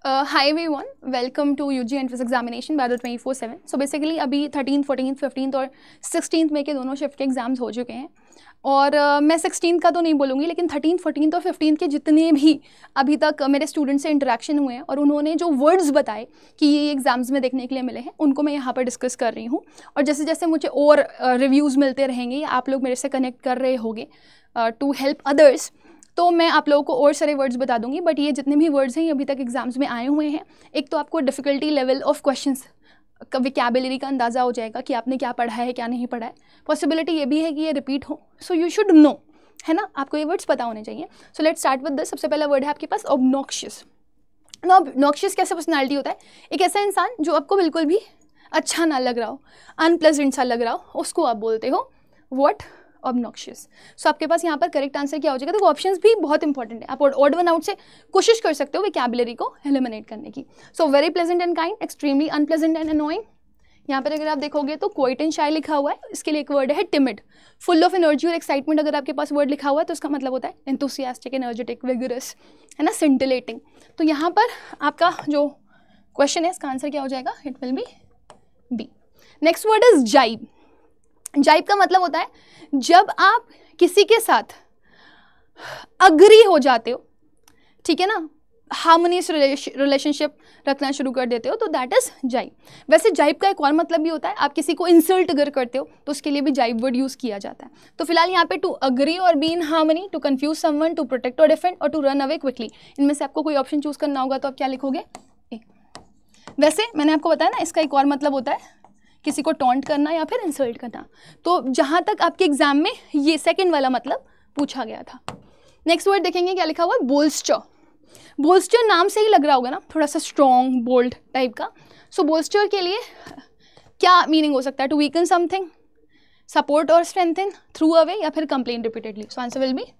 Hi everyone, welcome to UG Entrance Examination Battle 24/7. So basically अभी 13th, 14th, 15th और 16th में के दोनों शिफ्ट के एग्जाम्स हो चुके हैं और मैं 16th का तो नहीं बोलूँगी, लेकिन 13th, 14th और 15th के जितने भी अभी तक मेरे स्टूडेंट से इंटरेक्शन हुए हैं और उन्होंने जो वर्ड्स बताए कि ये एग्जाम्स में देखने के लिए मिले हैं, उनको मैं यहाँ पर डिस्कस कर रही हूँ। और जैसे जैसे मुझे और रिव्यूज़ मिलते रहेंगे, आप लोग मेरे से कनेक्ट कर रहे होंगे टू हेल्प अदर्स, तो मैं आप लोगों को और सारे वर्ड्स बता दूंगी। बट ये जितने भी वर्ड्स हैं ये अभी तक एग्जाम्स में आए हुए हैं। एक तो आपको डिफ़िकल्टी लेवल ऑफ क्वेश्चंस का विकैबुलरी का अंदाज़ा हो जाएगा कि आपने क्या पढ़ा है क्या नहीं पढ़ा है। पॉसिबिलिटी ये भी है कि ये रिपीट हो, सो यू शुड नो, है ना, आपको ये वर्ड्स पता होने चाहिए। So let's start with this. सबसे पहला वर्ड है आपके पास ऑब्नॉक्शियस। ना ऑब्नॉक्शियस कैसा पर्सनैलिटी होता है? एक ऐसा इंसान जो आपको बिल्कुल भी अच्छा ना लग रहा हो, अनप्लेजेंट सा लग रहा हो, उसको आप बोलते हो व्हाट? ऑब्नॉक्शियस। सो आपके पास यहाँ पर करेक्ट आंसर क्या हो जाएगा? तो ऑप्शंस भी बहुत इंपॉर्टेंट है। आप ऑड वन आउट से कोशिश कर सकते हो वोकैबुलरी को एलिमिनेट करने की। So very pleasant and kind, extremely unpleasant and annoying. यहाँ पर अगर आप देखोगे तो क्वाइट एंड शाय लिखा हुआ है, इसके लिए एक वर्ड है टिमिड। फुल ऑफ एनर्जी और एक्साइटमेंट अगर आपके पास वर्ड लिखा हुआ है तो उसका मतलब होता है एंथुसियास्टिक, एनर्जेटिक, विगरस, है ना, सिंटिलेटिंग। तो यहाँ पर आपका जो क्वेश्चन है इसका आंसर क्या हो जाएगा? It will be B. Next word is jibe. Jibe का मतलब होता है जब आप किसी के साथ अग्री हो जाते हो, ठीक है ना, हार्मोनियस रिलेशनशिप रखना शुरू कर देते हो, तो दैट इज जाइब। वैसे जाइब का एक और मतलब भी होता है, आप किसी को इंसल्ट अगर करते हो तो उसके लिए भी जाइब वर्ड यूज किया जाता है। तो फिलहाल यहाँ पे टू अग्री और be in harmony, to confuse someone, to protect और डिफेंड और टू रन अवे क्विकली, इनमें से आपको कोई ऑप्शन चूज करना होगा तो आप क्या लिखोगे? ए। वैसे मैंने आपको बताया ना, इसका एक और मतलब होता है किसी को टॉन्ट करना या फिर इंसल्ट करना। तो जहाँ तक आपके एग्जाम में ये सेकंड वाला मतलब पूछा गया था। नेक्स्ट वर्ड देखेंगे क्या लिखा हुआ है? बोल्स्टर। बोल्स्टर नाम से ही लग रहा होगा ना, थोड़ा सा स्ट्रॉन्ग, बोल्ड टाइप का। सो बोल्स्टर के लिए क्या मीनिंग हो सकता है? टू वीकन समथिंग, सपोर्ट और स्ट्रेंथन, थ्रू अवे या फिर complain repeatedly. So answer will B.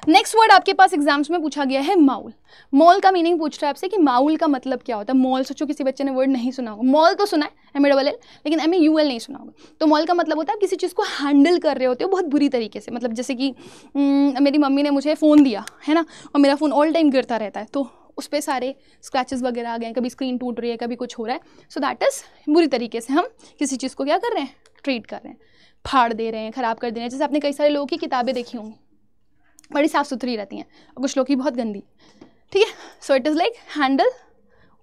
Next word आपके पास एग्जाम्स में पूछा गया है माउल। मॉल का मीनिंग पूछ रहा है आपसे कि माउल का मतलब क्या होता है। मॉल, सोचो किसी बच्चे ने वर्ड नहीं सुना होगा। मॉल तो सुना है, MALL, लेकिन MAUL नहीं सुना होगा। तो मॉल का मतलब होता है किसी चीज़ को हैंडल कर रहे होते हो बहुत बुरी तरीके से। मतलब जैसे कि मेरी मम्मी ने मुझे फ़ोन दिया है ना, और मेरा फ़ोन ऑल टाइम गिरता रहता है, तो उस पर सारे स्क्रैचेस वगैरह आ गए, कभी स्क्रीन टूट रही है, कभी कुछ हो रहा है। सो दैट इज़ बुरी तरीके से हम किसी चीज़ को क्या कर रहे हैं? ट्रीट कर रहे हैं, फाड़ दे रहे हैं, ख़राब कर दे रहे हैं। जैसे आपने कई सारे लोगों की किताबें देखी होंगी, बड़ी साफ़ सुथरी रहती हैं और कुछ लोग की बहुत गंदी, ठीक है। So it is like handle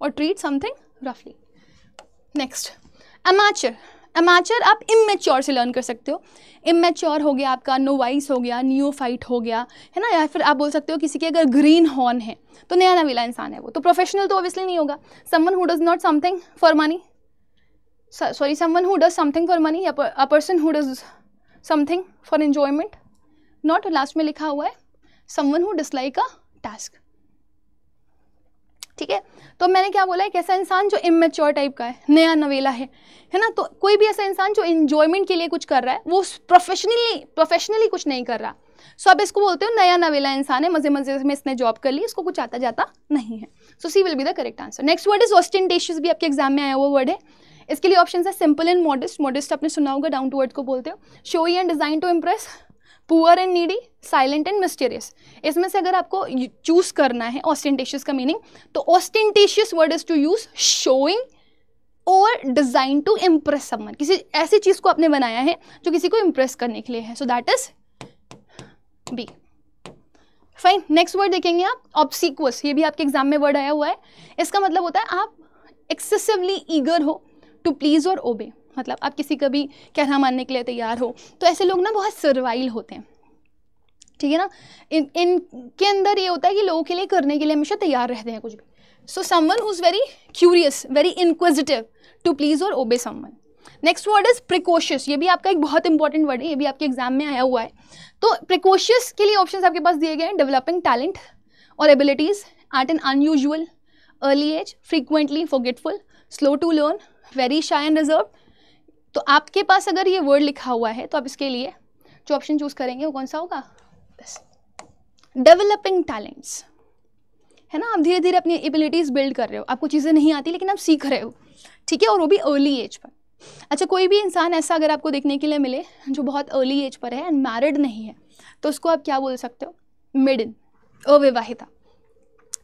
और ट्रीट समथिंग रफली। नेक्स्ट अमैचर। अमैचर आप इमेच्योर से लर्न कर सकते हो। इमेच्योर हो गया आपका, नोवाइस हो गया, नियोफाइट हो गया, है ना, या फिर आप बोल सकते हो किसी के अगर ग्रीन हॉर्न है तो नया नवीला इंसान है वो। तो प्रोफेशनल तो ऑब्वियसली नहीं होगा। Someone who does not something for money, sorry, someone who does something for money, a person who does something for enjoyment, not. Last में लिखा हुआ है someone who dislike a task, ठीक है। तो मैंने क्या बोला है? एक ऐसा इंसान जो इमेच्योर टाइप का है, नया नवेला है ना। तो कोई भी ऐसा इंसान जो एंजॉयमेंट के लिए कुछ कर रहा है, वो प्रोफेशनली कुछ नहीं कर रहा। सो आप इसको बोलते हो नया नवेला इंसान है, मजे मजे में इसने जॉब कर ली, इसको कुछ आता जाता नहीं है। So C will be the correct answer. Next word is ostentatious, भी आपके एग्जाम में आया हुआ वर्ड है। इसके लिए ऑप्शन है सिंपल एंड मॉडेस्ट। मॉडेस्ट आपने सुना होगा, डाउन टू अर्थ को बोलते हो। Showy and design to impress, poor and needy, silent and mysterious. इसमें से अगर आपको चूज करना है ऑस्टेंटेशियस का मीनिंग, तो ostentatious word is to use showing और डिजाइन टू इम्प्रेस समवन। किसी ऐसी चीज को आपने बनाया है जो किसी को इम्प्रेस करने के लिए है। So that is B. Fine. Next word देखेंगे आप, ऑब्सीक्वस। ये भी आपके एग्जाम में वर्ड आया हुआ है। इसका मतलब होता है आप एक्सेसिवली ईगर हो टू प्लीज और ओबे। मतलब आप किसी का भी कहना मानने के लिए तैयार हो। तो ऐसे लोग ना बहुत सर्वाइल होते हैं, ठीक है ना। इनके अंदर ये होता है कि लोगों के लिए करने के लिए हमेशा तैयार रहते हैं कुछ भी। So someone who is very curious, very inquisitive to please और obey someone. Next word is precocious. ये भी आपका एक बहुत इंपॉर्टेंट वर्ड है, ये भी आपके एग्जाम में आया हुआ है। तो प्रिकॉशियस के लिए ऑप्शंस आपके पास दिए गए हैं। डेवलपिंग टैलेंट और abilities at an unusual early age, frequently forgetful, slow to learn, very shy and reserve. तो आपके पास अगर ये वर्ड लिखा हुआ है तो आप इसके लिए जो ऑप्शन चूज करेंगे वो कौन सा होगा? डेवलपिंग टैलेंट्स, है ना। आप धीरे धीरे अपनी एबिलिटीज बिल्ड कर रहे हो, आपको चीज़ें नहीं आती लेकिन आप सीख रहे हो, ठीक है, और वो भी अर्ली एज पर। अच्छा, कोई भी इंसान ऐसा अगर आपको देखने के लिए मिले जो बहुत अर्ली एज पर है एंड मैरिड नहीं है, तो उसको आप क्या बोल सकते हो? मिडिन, अविवाहिता।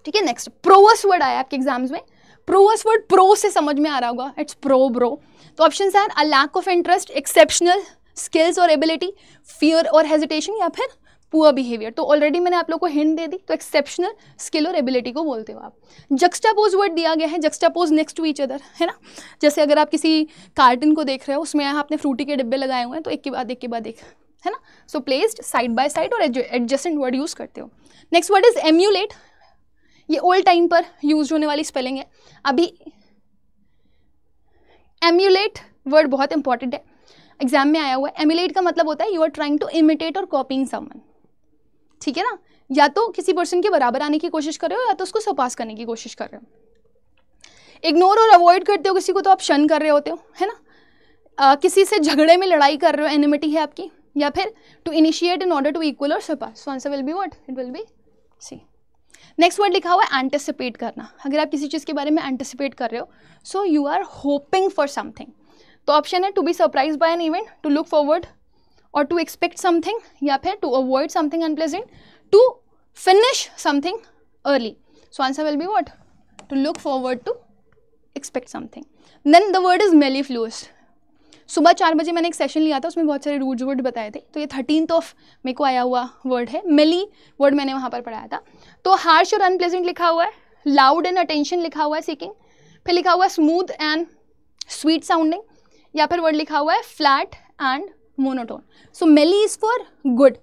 ठीक है, नेक्स्ट प्रोवस वर्ड आया आपके एग्जाम्स में। प्रोवस वर्ड प्रो से समझ में आ रहा होगा, इट्स प्रो ब्रो। तो option are a lack of interest, exceptional skills और एबिलिटी, फियर और हेजिटेशन, या फिर पुअर बिहेवियर। तो ऑलरेडी मैंने आप लोग को हिंट दे दी, तो एक्सेप्शनल स्किल और एबिलिटी को बोलते हो आप। जक्सटापोज वर्ड दिया गया है, जक्सटापोज नेक्स्ट टू ईच अदर, है ना। जैसे अगर आप किसी कार्टन को देख रहे हो, उसमें आपने फ्रूटी के डिब्बे लगाए हुए हैं, तो एक के बाद एक के बाद एक, है ना। So placed side by side और एडजेसेंट वर्ड यूज करते हो। Next word is emulate. ये ओल्ड टाइम पर यूज होने वाली स्पेलिंग है। अभी एम्यूलेट वर्ड बहुत इंपॉर्टेंट है, एग्जाम में आया हुआ है। एम्यूलेट का मतलब होता है you are trying to imitate और कॉपिंग समवन, ठीक है ना। या तो किसी पर्सन के बराबर आने की कोशिश कर रहे हो, या तो उसको सरपास करने की कोशिश कर रहे हो। इग्नोर और अवॉइड करते हो किसी को, तो आप शन कर रहे होते हो, है ना। किसी से झगड़े में लड़ाई कर रहे हो, एनिमिटी है आपकी। या फिर to initiate in order to equal और surpass. So answer will be what, it will be C. Next word लिखा हुआ है एंटिसिपेट करना। अगर आप किसी चीज़ के बारे में एंटिसिपेट कर रहे हो, so you are hoping for something. तो ऑप्शन है to be surprise by an event, to look forward और टू एक्सपेक्ट समथिंग, या फिर to avoid something unpleasant, to finish something early. So answer will be what, to look forward, to expect something. Then the word is mellifluous. सुबह 4 बजे मैंने एक session लिया था, उसमें बहुत सारे रूट्स वर्ड बताए थे। तो ये 13 मेरे को आया हुआ वर्ड है, मेली वर्ड मैंने वहाँ पर पढ़ाया था। तो हार्श और अनप्लेजेंट लिखा हुआ है, लाउड एंड अटेंशन लिखा हुआ है, सीकिंग, फिर लिखा हुआ है स्मूथ एंड स्वीट साउंडिंग, या फिर वर्ड लिखा हुआ है flat and monotone. So melli is for good,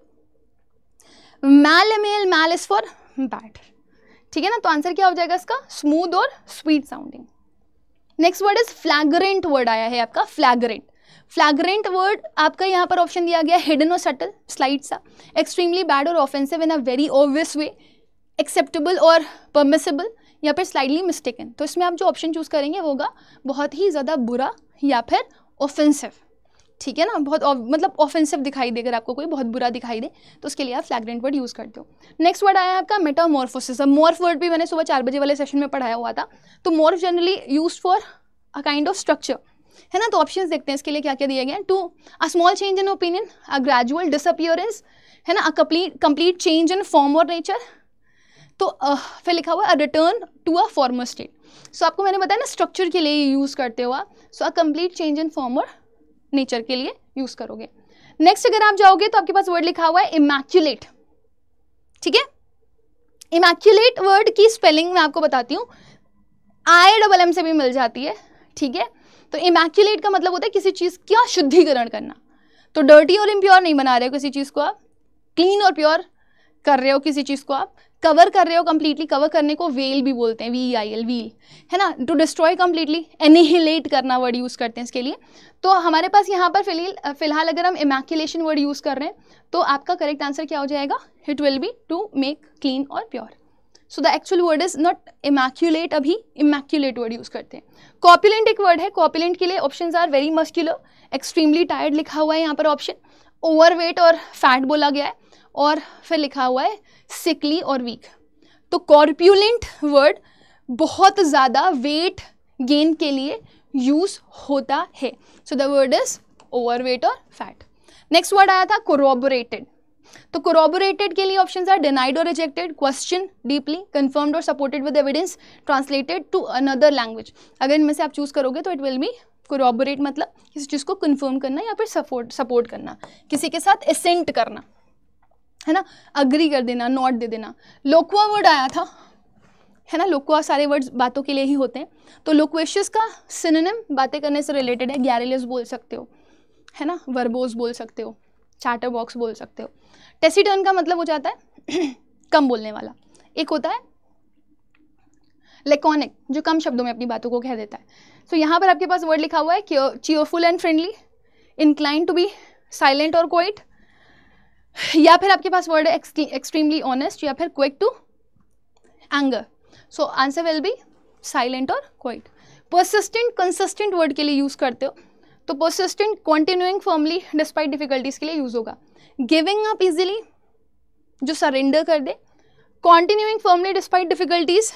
mal is for bad, ठीक है ना। तो आंसर क्या हो जाएगा इसका, स्मूथ और sweet sounding. Next word is फ्लैग्रेंट word आया है आपका, फ्लैग्रेंट। फ्लैग्रेंट वर्ड आपका यहाँ पर ऑप्शन दिया गया हिडन और सटल, स्लाइड सा, एक्सट्रीमली बैड और offensive in a very obvious way, acceptable और परमिसिबल, या फिर स्लाइडली मिस्टेकन। तो इसमें आप जो ऑप्शन चूज करेंगे वो होगा बहुत ही ज़्यादा बुरा या फिर ऑफेंसिव, ठीक है ना। बहुत मतलब ऑफेंसिव दिखाई दे, अगर आपको कोई बहुत बुरा दिखाई दे तो उसके लिए आप फ्लैग्रेंट वर्ड यूज़ करते हो। नेक्स्ट वर्ड आया है आपका मेटामॉर्फोसिस। मॉर्फ वर्ड भी मैंने सुबह 4 बजे वाले सेशन में पढ़ाया हुआ था। तो morph generally use for a kind of structure, है ना। तो ऑप्शंस देखते हैं इसके लिए क्या क्या दिए गए हैं। To a small change in opinion, a gradual disappearance, है ना, a complete change in form और नेचर। तो फिर लिखा हुआ है a return to a former state. So आपको मैंने बताया ना स्ट्रक्चर के लिए यूज़ करते हो आप। So a complete change in form और नेचर के लिए यूज़ करोगे। नेक्स्ट अगर आप जाओगे तो आपके पास वर्ड लिखा हुआ है इमैक्युलेट, ठीक है। इमैक्युलेट वर्ड की स्पेलिंग मैं आपको बताती हूँ, IMM से भी मिल जाती है, ठीक है। तो इमैक्युलेट का मतलब होता है किसी चीज़ का शुद्धिकरण करना। तो डर्टी और इम्प्योर नहीं बना रहे हो किसी चीज़ को आप, क्लीन और प्योर कर रहे हो किसी चीज़ को आप, कवर कर रहे हो कंप्लीटली। कवर करने को वेल भी बोलते हैं, VEIL, व्हील, है ना। टू डिस्ट्रॉय कंप्लीटली, एनिहिलेट करना वर्ड यूज़ करते हैं इसके लिए। तो हमारे पास यहाँ पर फिलहाल अगर हम इमैक्युलेशन वर्ड यूज़ कर रहे हैं तो आपका करेक्ट आंसर क्या हो जाएगा, it will be to make clean और pure. So the actual word is not immaculate, अभी इमैक्युलेट वर्ड यूज़ करते हैं। कॉपुलेंट एक वर्ड है, कॉपुलेंट के लिए options are very muscular, extremely tired लिखा हुआ है यहाँ पर ऑप्शन, ओवरवेट और फैट बोला गया है, और फिर लिखा हुआ है सिकली और वीक। तो कॉर्पुलेंट वर्ड बहुत ज़्यादा वेट गेन के लिए यूज़ होता है। So the word is overweight और फैट। नेक्स्ट वर्ड आया था कोरोबोरेटेड। तो कोरोबोरेटेड के लिए ऑप्शंस आर डिनाइड और रिजेक्टेड, क्वेश्चन डीपली, कंफर्म्ड और supported with evidence, translated to another language. अगर इनमें से आप चूज करोगे तो इट विल बी कोरोबोरेट, मतलब किसी चीज़ को कंफर्म करना या फिर सपोर्ट करना, किसी के साथ एसेंट करना, है ना, अग्री कर देना, नॉट दे देना। लोक्वा वर्ड आया था, है ना। लोक्वा सारे वर्ड्स बातों के लिए ही होते हैं। तो लोक्वेशियस का सिनोनिम बातें करने से रिलेटेड है, गैरिलियस बोल सकते हो, है ना, वर्बोस बोल सकते हो, चैटर बॉक्स बोल सकते हो। टेसिटर्न का मतलब हो जाता है कम बोलने वाला। एक होता है लेकॉनिक, जो कम शब्दों में अपनी बातों को कह देता है। सो यहाँ पर आपके पास वर्ड लिखा हुआ है cheerful and friendly, incline to be silent और क्वाइट, या फिर आपके पास वर्ड है एक्सट्रीमली ऑनेस्ट, या फिर quick to anger. So answer will be silent और क्वाइट। परसिस्टेंट कंसिस्टेंट वर्ड के लिए यूज करते हो, तो persistent continuing firmly despite difficulties के लिए यूज होगा। गिविंग अप इजीली, जो सरेंडर कर दे, कंटिन्यूइंग फर्मली डिस्पाइट डिफिकल्टीज,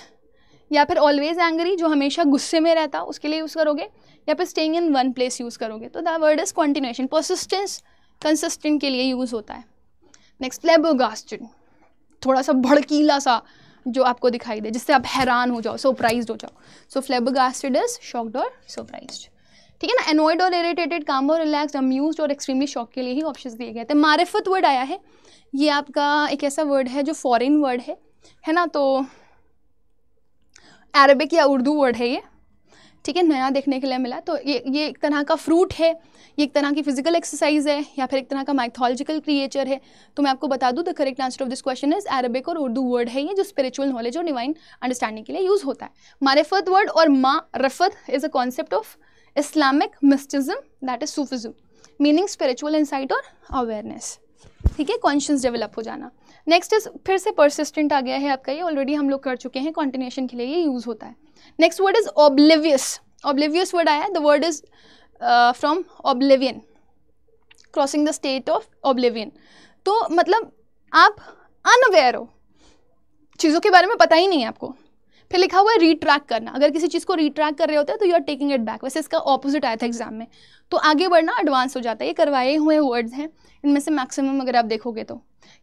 या फिर ऑलवेज एंग्री, जो हमेशा गुस्से में रहता, उसके लिए यूज करोगे, या फिर staying in one place use करोगे। तो the word is continuation. Persistence consistent के लिए यूज होता है। नेक्स्ट फ्लैबरगास्टेड, थोड़ा सा भड़कीला सा, जो आपको दिखाई दे, जिससे आप हैरान हो जाओ, सरप्राइज्ड हो जाओ. सो फ्लैबरगास्टेड इज शॉक्ड और सरप्राइज्ड. ठीक है ना. एनॉयड और इरिटेटेड, काम और रिलैक्स्ड, अम्यूज्ड और एक्सट्रीमली शॉक के लिए ही ऑप्शंस दिए गए थे. मारिफत वर्ड आया है, ये आपका एक ऐसा वर्ड है जो फॉरेन वर्ड है ना. तो अरबिक या उर्दू वर्ड है ये. ठीक है, नया देखने के लिए मिला. तो ये एक तरह का फ्रूट है, ये एक तरह की फिजिकल एक्सरसाइज है, या फिर एक तरह का माइथोलॉजिकल क्रिएचर है. तो मैं आपको बता दूं, the correct answer of this question is Arabic और उर्दू वर्ड है ये, जो स्पिरिचुअल नॉलेज और डिवाइन अंडरस्टैंडिंग के लिए यूज होता है. मारिफत वर्ड और मारिफत is a concept of Islamic mysticism, that is Sufism, meaning spiritual insight और अवेयरनेस. ठीक है, कॉन्शियस डेवलप हो जाना. नेक्स्ट इज फिर से परसिस्टेंट आ गया है आपका, ये ऑलरेडी हम लोग कर चुके हैं, कॉन्टिन्यूएशन के लिए ये यूज होता है. Next word is oblivious. Oblivious word आया है, the word is from oblivion, crossing the state of oblivion. तो मतलब आप अनअवेयर हो, चीज़ों के बारे में पता ही नहीं है आपको. फिर लिखा हुआ है रिट्रैक करना. अगर किसी चीज़ को रिट्रैक कर रहे होते हैं तो you are taking it back. वैसे इसका ऑपोजिट आया था एग्जाम में. तो आगे बढ़ना एडवांस हो जाता है. ये करवाए हुए वर्ड्स हैं, इनमें से मैक्सिमम अगर आप देखोगे तो.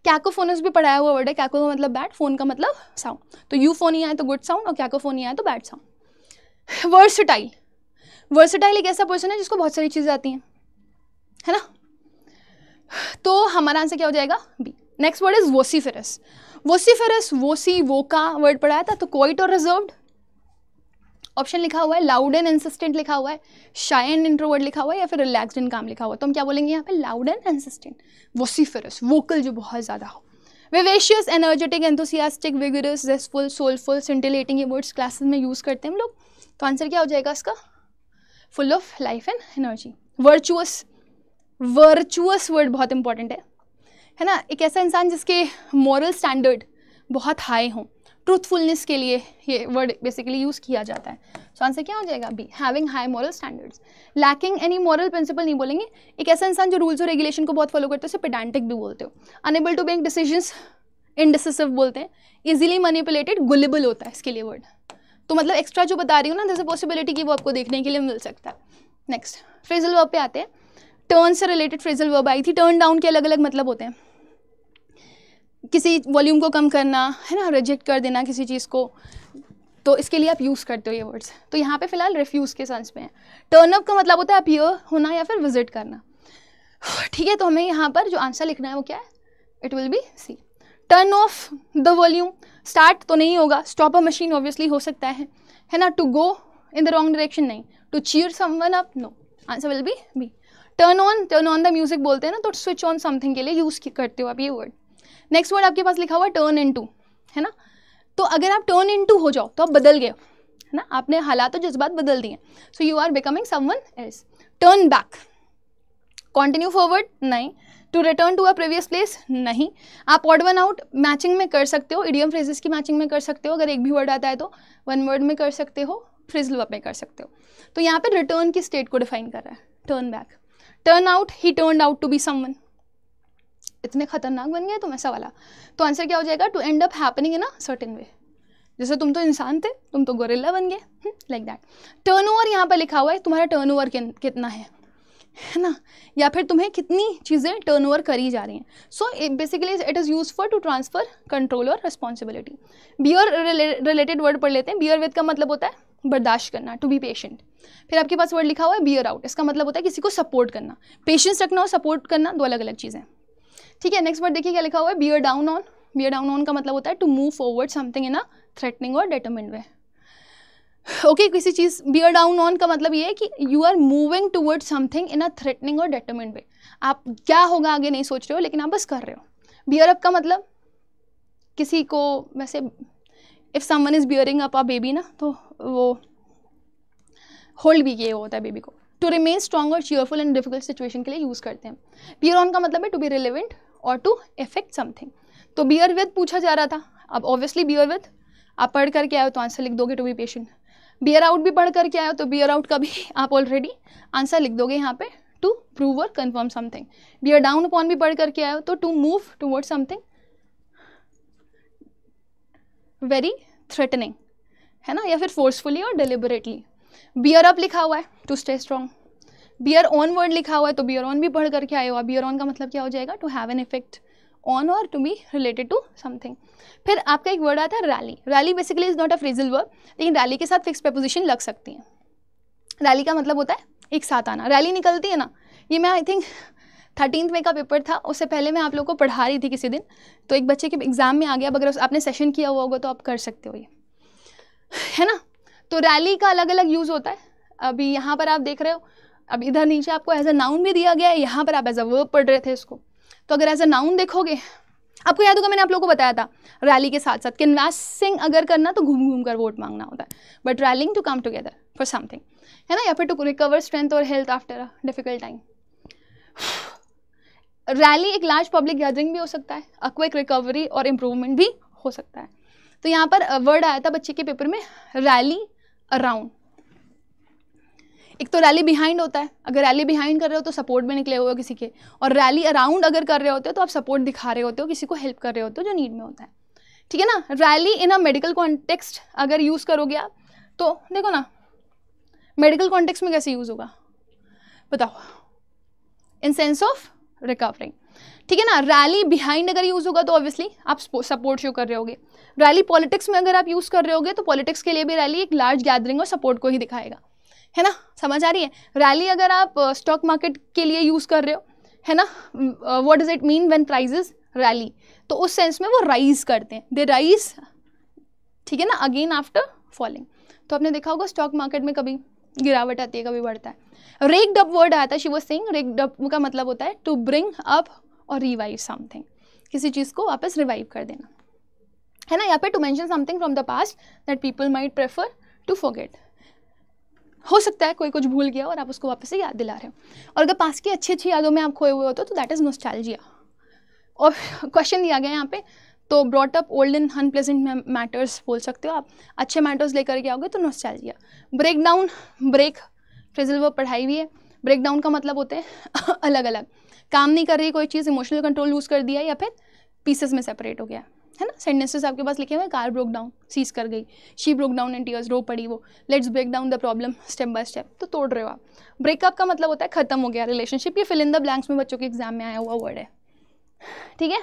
कैकोफोनस भी पढ़ाया हुआ वर्ड है. कैको का मतलब बैड, फोन का मतलब साउंड. तो यूफोनी आए तो गुड साउंड और कैकोफोनी आए तो बैड साउंड. वर्सटाइल. वर्सटाइल एक ऐसा पर्सन है जिसको बहुत सारी चीज़ें आती हैं, है ना. तो हमारा आंसर क्या हो जाएगा? B. Next word is vociferous. Vociferous, वोसी वोका वर्ड पढ़ाया था. तो क्वाइट और रिजर्व्ड ऑप्शन लिखा हुआ है, लाउड एंड इंसिस्टेंट लिखा हुआ है, शाय एंड इंट्रोवर्ट लिखा हुआ है, या फिर रिलैक्स्ड एंड काम लिखा हुआ है. तो हम क्या बोलेंगे यहाँ पे? Loud and insistent. Vociferous, vocal जो बहुत ज़्यादा हो. Vivacious, energetic, enthusiastic, vigorous, zestful, soulful, scintillating, ये वर्ड्स क्लासेस में यूज़ करते हैं हम लोग. तो आंसर क्या हो जाएगा इसका? Full of life and energy. Virtuous. Virtuous word बहुत इंपॉर्टेंट है ना. एक ऐसा इंसान जिसके मॉरल स्टैंडर्ड बहुत हाई हों. ट्रूथफुलनेस के लिए ये वर्ड बेसिकली यूज़ किया जाता है. सो आंसर क्या हो जाएगा? B. Having high moral standards. Lacking any moral principle नहीं बोलेंगे. एक ऐसा इंसान जो रूल्स और रेगुलेशन को बहुत फॉलो करते हो, उसे पेडांटिक भी बोलते हो. Unable to make decisions, indecisive बोलते हैं. इजीली मैनिपुलेटेड, गुलेबल होता है इसके लिए वर्ड. तो मतलब एक्स्ट्रा जो बता रही हूँ ना, जैसे पॉसिबिलिटी की, वो आपको देखने के लिए मिल सकता है. नेक्स्ट फ्रेजल वर्ब पे आते हैं. टर्न से रिलेटेड फ्रेजल वर्ब आई थी. टर्न डाउन के अलग अलग मतलब होते हैं. किसी वॉल्यूम को कम करना, है ना, रिजेक्ट कर देना किसी चीज़ को, तो इसके लिए आप यूज़ करते हो ये वर्ड्स. तो यहाँ पे फिलहाल रिफ्यूज़ के सेंस में है. टर्न अप का मतलब होता है अपीयर होना या फिर विजिट करना. ठीक है, तो हमें यहाँ पर जो आंसर लिखना है वो क्या है? It will be C. Turn off the volume. Start तो नहीं होगा. स्टॉप अ मशीन ऑब्वियसली हो सकता है ना. To go in the wrong direction नहीं. To cheer someone up, no. Answer will be B. Turn on the music बोलते हैं ना, तो स्विच ऑन समथिंग के लिए यूज़ करते हो आप ये वर्ड. नेक्स्ट वर्ड आपके पास लिखा हुआ है टर्न इनटू, है ना. तो अगर आप टर्न इनटू हो जाओ तो आप बदल गए, है ना. आपने हालात और जज्बात बदल दिए. So you are becoming someone else. Turn back. Continue forward, नहीं. To return to a previous place, नहीं. आप ऑड वन आउट मैचिंग में कर सकते हो, इडियम फ्रेजेस की मैचिंग में कर सकते हो. अगर एक भी वर्ड आता है तो वन वर्ड में कर सकते हो, फ्रेजल वर्ब में कर सकते हो. तो यहाँ पे रिटर्न की स्टेट को डिफाइन कर रहा है. Turn back. Turn out, he turned out to be someone. इतने खतरनाक बन गए तुम, ऐसा वाला. तो आंसर क्या हो जाएगा? To end up happening in a certain way. जैसे तुम तो इंसान थे, तुम तो गोरिल्ला बन गए, लाइक दैट. टर्नओवर यहाँ पर लिखा हुआ है, तुम्हारा टर्नओवर कितना है ना, या फिर तुम्हें कितनी चीज़ें टर्नओवर करी जा रही हैं. So basically it is use for to transfer control और रिस्पॉन्सिबिलिटी. बियर रिलेटेड वर्ड पढ़ लेते हैं. बियर विद का मतलब होता है बर्दाश्त करना, टू बी पेशेंट. फिर आपके पास वर्ड लिखा हुआ है बियर आउट. इसका मतलब होता है किसी को सपोर्ट करना. पेशेंस रखना और सपोर्ट करना दो अलग अलग चीज़ें. ठीक है, नेक्स्ट वर्ड देखिए क्या लिखा हुआ है. Bear down on. Bear down on का मतलब होता है to move forward something in a threatening और डिटरमिन्ड वे. ओके, किसी चीज़ बियर डाउन ऑन का मतलब ये है कि you are moving toward something in a threatening और डिटरमिन्ड वे. आप क्या होगा आगे नहीं सोच रहे हो, लेकिन आप बस कर रहे हो. बियर अप का मतलब किसी को, वैसे if someone is bearing up a baby ना, तो वो होल्ड भी किए होता है बेबी को. टू रिमेन स्ट्रॉन्ग और चीयरफुल इन डिफिकल्ट सिचुएशन के लिए यूज़ करते हैं. बियर ऑन का मतलब है टू बी रिलेवेंट और टू इफेक्ट समथिंग. तो बियर विद पूछा जा रहा था. अब ऑब्वियसली बियर विद आप पढ़ करके आए हो तो आंसर लिख दोगे to be patient. Bear out भी पढ़ करके आए हो तो बियर आउट का भी आप ऑलरेडी आंसर लिख दोगे यहाँ पे, टू प्रूव और confirm something. Bear down upon भी पढ़ करके आए हो तो to move toward something very threatening, है ना, या फिर फोर्सफुली और डिलिबरेटली. बियर अप लिखा हुआ है to stay strong. Bear on word लिखा हुआ है तो बियर ऑन भी पढ़ करके आए हो. बियर ऑन का मतलब क्या हो जाएगा? To have an effect on और to be related to something. फिर आपका एक वर्ड आता है rally. Rally basically is not a phrasal verb, लेकिन रैली के साथ फिक्स प्रीपोजिशन लग सकती है। रैली का मतलब होता है एक साथ आना। रैली निकलती है ना, ये मैं आई थिंक 13th में का पेपर था, उससे पहले मैं आप लोग को पढ़ा रही थी किसी दिन, तो एक बच्चे के एग्जाम में आ गया। अगर आपने सेशन किया हुआ होगा तो आप कर सकते हो, ये है ना। तो रैली का अलग अलग यूज़ होता है। अभी यहाँ पर आप देख रहे हो, अब इधर नीचे आपको एज अ नाउन भी दिया गया है, यहाँ पर आप एज अ वर्ब पढ़ रहे थे इसको। तो अगर एज अ नाउन देखोगे, आपको याद होगा मैंने आप लोगों को बताया था रैली के साथ साथ कैनवासिंग अगर करना तो घूम घूम कर वोट मांगना होता है, but rallying to come together for something, है ना, या फिर टू रिकवर स्ट्रेंथ और health after a difficult time. Rally एक लार्ज पब्लिक गैदरिंग भी हो सकता है, अ क्विक रिकवरी और इम्प्रूवमेंट भी हो सकता है। तो यहाँ पर वर्ड आया था बच्चे के पेपर में, रैली अराउंड। एक तो रैली बिहाइंड होता है, अगर रैली बिहाइंड कर रहे हो तो सपोर्ट में निकले हुए हो किसी के, और रैली अराउंड अगर कर रहे होते हो तो आप सपोर्ट दिखा रहे होते हो, किसी को हेल्प कर रहे होते हो जो नीड में होता है, ठीक है ना। Rally in a medical context अगर यूज़ करोगे आप, तो देखो ना मेडिकल कॉन्टेक्स्ट में कैसे यूज़ होगा बताओ, इन सेंस ऑफ रिकवरिंग, ठीक है ना। रैली बिहाइंड अगर यूज़ होगा तो ऑब्वियसली आप सपोर्ट शो कर रहे होगे। रैली पॉलिटिक्स में अगर आप यूज़ कर रहे होगे तो पॉलिटिक्स के लिए भी रैली एक लार्ज गैदरिंग और सपोर्ट को ही दिखाएगा, है ना, समझ आ रही है। रैली अगर आप स्टॉक मार्केट के लिए यूज़ कर रहे हो, है ना, what does it mean when prices rally, तो उस सेंस में वो राइज करते हैं, दे राइज, ठीक है ना, अगेन आफ्टर फॉलिंग। तो आपने देखा होगा स्टॉक मार्केट में कभी गिरावट आती है, कभी बढ़ता है। रेक्ड अप वर्ड आया था, she was saying, raked up का मतलब होता है टू ब्रिंग अप और रिवाइव समथिंग, किसी चीज़ को वापस रिवाइव कर देना, है ना, या फिर to mention something from the past that people might prefer to forget. हो सकता है कोई कुछ भूल गया और आप उसको वापस से याद दिला रहे हो, और अगर पास की अच्छी अच्छी यादों में आप खोए हुए होते हो तो दैट इज़ नॉस्टैल्जिया। और क्वेश्चन दिया गया यहाँ पे, तो brought up old and unpleasant matters बोल सकते हो आप, अच्छे मैटर्स लेकर के आओगे तो nostalgia. Break down, break phrasal verb पढ़ाई हुई है। ब्रेक डाउन का मतलब होते हैं अलग अलग, काम नहीं कर रही कोई चीज़, इमोशनल कंट्रोल लूज कर दिया या फिर पीसेस में सेपरेट हो गया, है ना। सेंटेंसेस आपके पास लिखे हुए हैं, कार ब्रोक डाउन, सीज कर गई, she broke down in tears, रो पड़ी वो, let's break down the problem step by step, तो तोड़ रहे हो आप। ब्रेकअप का मतलब होता है खत्म हो गया रिलेशनशिप, ये फिल इन द ब्लैंक्स में बच्चों के एग्जाम में आया हुआ वर्ड है, ठीक है।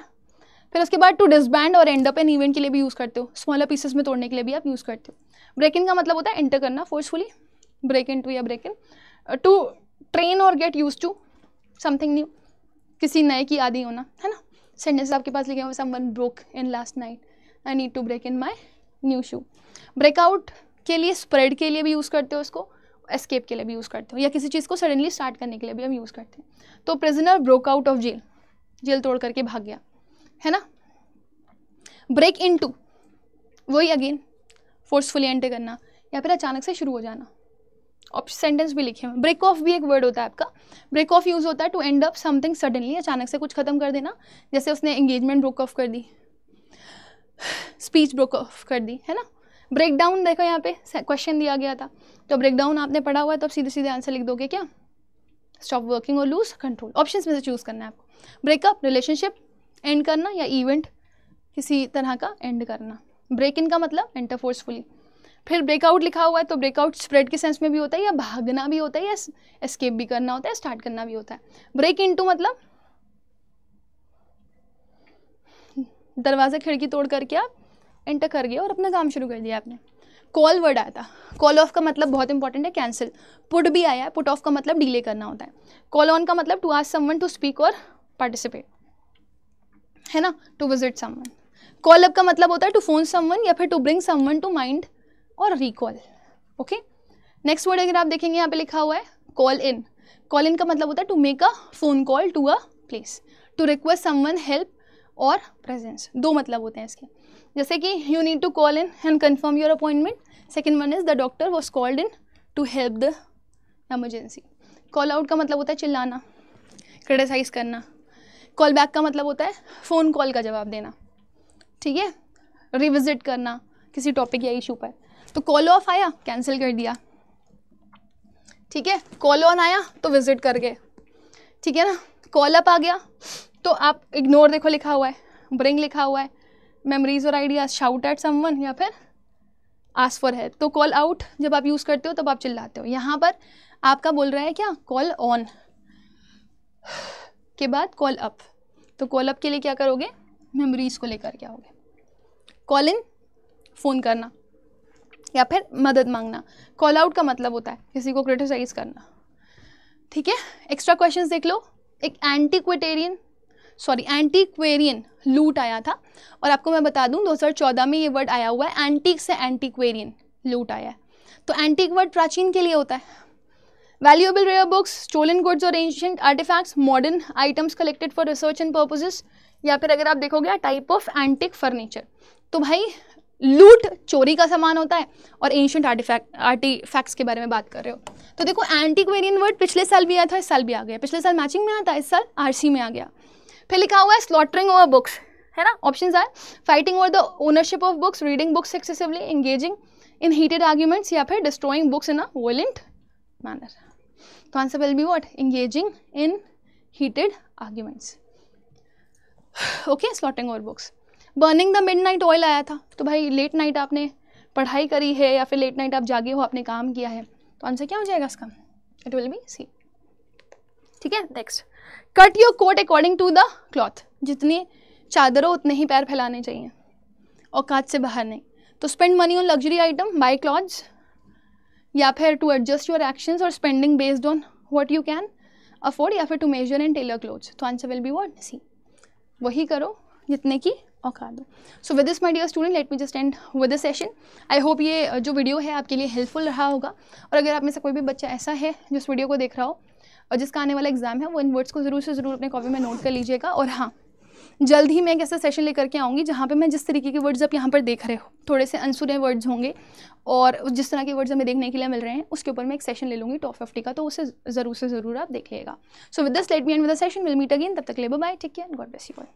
फिर उसके बाद टू डिसबैंड और एंड अप एन इवेंट के लिए भी यूज़ करते हो, स्मॉलर पीसेस में तोड़ने के लिए भी आप यूज़ करते हो। ब्रेक इन का मतलब होता है एंटर करना फोर्सफुली, ब्रेक इन टू या ब्रेक इन। टू ट्रेन और get use to something new, किसी नए की आदि होना, है ना। सेंटेंस आपके पास लिखे हुए, someone broke in last night, I need to break in my new shoe. Breakout के लिए, स्प्रेड के लिए भी यूज़ करते हो उसको, एस्केप के लिए भी यूज़ करते हो, या किसी चीज़ को सडनली स्टार्ट करने के लिए भी हम यूज़ करते हैं। तो prisoner broke out of jail, jail तोड़ करके भाग गया, है ना। ब्रेक इन टू, वही अगेन फोर्सफुली एंटर करना या फिर अचानक से शुरू हो जाना। और सेंटेंस भी लिखे हुए। ब्रेक ऑफ भी एक वर्ड होता है आपका। ब्रेक ऑफ यूज़ होता है to end up something suddenly, अचानक से कुछ खत्म कर देना, जैसे उसने एंगेजमेंट ब्रोक ऑफ कर दी, स्पीच ब्रोक ऑफ कर दी, है ना। ब्रेक डाउन देखो यहाँ पे क्वेश्चन दिया गया था, तो ब्रेक डाउन आपने पढ़ा हुआ है तो आप सीधे सीधे आंसर लिख दोगे क्या, स्टॉप वर्किंग और लूज कंट्रोल। ऑप्शंस में से चूज़ करना है आपको। ब्रेकअप रिलेशनशिप एंड करना या इवेंट किसी तरह का एंड करना। ब्रेक इन का मतलब एंटर फोर्सफुली। फिर ब्रेकआउट लिखा हुआ है तो ब्रेकआउट स्प्रेड के सेंस में भी होता है, या भागना भी होता है, या एस्केप भी करना होता है, स्टार्ट करना भी होता है। ब्रेक इनटू मतलब दरवाजा खिड़की तोड़ करके आप एंटर कर गए और अपना काम शुरू कर दिया आपने। कॉल वर्ड आया था, कॉल ऑफ का मतलब बहुत इंपॉर्टेंट है, कैंसिल। पुट भी आया है, पुट ऑफ का मतलब डिले करना होता है। कॉल ऑन का मतलब to ask someone to speak और पार्टिसिपेट, है ना, to visit someone. Call up का मतलब होता है टू फोन समवन या फिर to bring someone to mind और रिकॉल। ओके, नेक्स्ट वर्ड अगर आप देखेंगे यहाँ पे लिखा हुआ है कॉल इन। कॉल इन का मतलब होता है to make a phone call to a place, to request someone help और प्रेजेंस। दो मतलब होते हैं इसके, जैसे कि you need to call in and confirm your appointment. Second one is the doctor was called in to help the emergency. Call out का मतलब होता है चिल्लाना, क्रिटिसाइज करना। कॉल बैक का मतलब होता है फ़ोन कॉल का जवाब देना, ठीक है, रिविजिट करना किसी टॉपिक या इशू पर। तो कॉल ऑफ आया, कैंसिल कर दिया, ठीक है। कॉल ऑन आया तो विजिट कर गए, ठीक है ना। कॉल अप आ गया तो आप इग्नोर, देखो लिखा हुआ है, ब्रिंग लिखा हुआ है, मेमोरीज और आइडियाज, शाउट एट समवन या फिर आस्क फॉर हेल्प। तो कॉल आउट जब आप यूज़ करते हो तब आप चिल्लाते हो। यहाँ पर आपका बोल रहा है क्या, कॉल ऑन के बाद कॉल अप, तो कॉल अप के लिए क्या करोगे, मेमोरीज को लेकर के आओगे। कॉल इन, फ़ोन करना या फिर मदद मांगना। कॉल आउट का मतलब होता है किसी को क्रिटिसाइज करना, ठीक है। एक्स्ट्रा क्वेश्चंस देख लो। एक एंटीक्वेरियन लूट आया था, और आपको मैं बता दूं 2014 में ये वर्ड आया हुआ है, एंटीक से एंटीक्वेरियन लूट आया है। तो एंटीक वर्ड प्राचीन के लिए होता है। Valuable rare books, stolen goods और ancient artifacts, modern items collected for research and purposes, या फिर अगर आप देखोगे टाइप ऑफ एंटिक फर्नीचर। तो भाई लूट चोरी का सामान होता है, और एंशिएंट आर्टिफैक्ट्स के बारे में बात कर रहे हो। तो देखो एंटीक्वेरियन वर्ड पिछले साल भी आया था, इस साल भी आ गया। पिछले साल मैचिंग में आता है, इस साल आरसी में आ गया। फिर लिखा हुआ है स्लॉटरिंग ओवर बुक्स, है ना। ऑप्शंस आए fighting over the ownership of books, reading books excessively, engaging in heated arguments, या फिर destroying books in a violent manner. तो answer will be what, engaging in heated arguments. Okay, slaughtering over books. Burning the midnight oil आया था, तो भाई late night आपने पढ़ाई करी है या फिर लेट नाइट आप जागे हो, आपने काम किया है, तो आंसर क्या हो जाएगा इसका, इट विल बी सी, ठीक है। Next, cut your coat according to the cloth, जितनी चादर हो उतने ही पैर फैलाने चाहिए, औकात से बाहर नहीं। तो spend money on luxury item, buy clothes, या फिर टू एडजस्ट योर एक्शंस और spending based on what you can afford, या फिर to measure and tailor clothes. तो answer will be what, see, वही करो जितने की औकात दो। So with this my dear student, let me just end with this session. I hope ये जो वीडियो है आपके लिए हेल्पफुल रहा होगा, और अगर आप में से कोई भी बच्चा ऐसा है जो इस वीडियो को देख रहा हो और जिसका आने वाला एग्जाम है, वो इन वर्ड्स को ज़रूर से ज़रूर अपने कॉपी में नोट कर लीजिएगा। और हाँ, जल्द ही मैं एक ऐसा सेशन लेकर के आऊँगी जहाँ पे मैं जिस तरीके के वर्ड्स आप यहाँ पर देख रहे हो, थोड़े से अनसुने वर्ड्स होंगे, और जिस तरह के वर्ड्स हमें देखने के लिए मिल रहे हैं उसके ऊपर मैं एक सेशन ले लूँगी टॉप 50 का, तो उसे ज़रूर से ज़रूर आप देखिएगा। So with this let me end with the session, will meet again, तब तक ले bye, take care, god bless you all.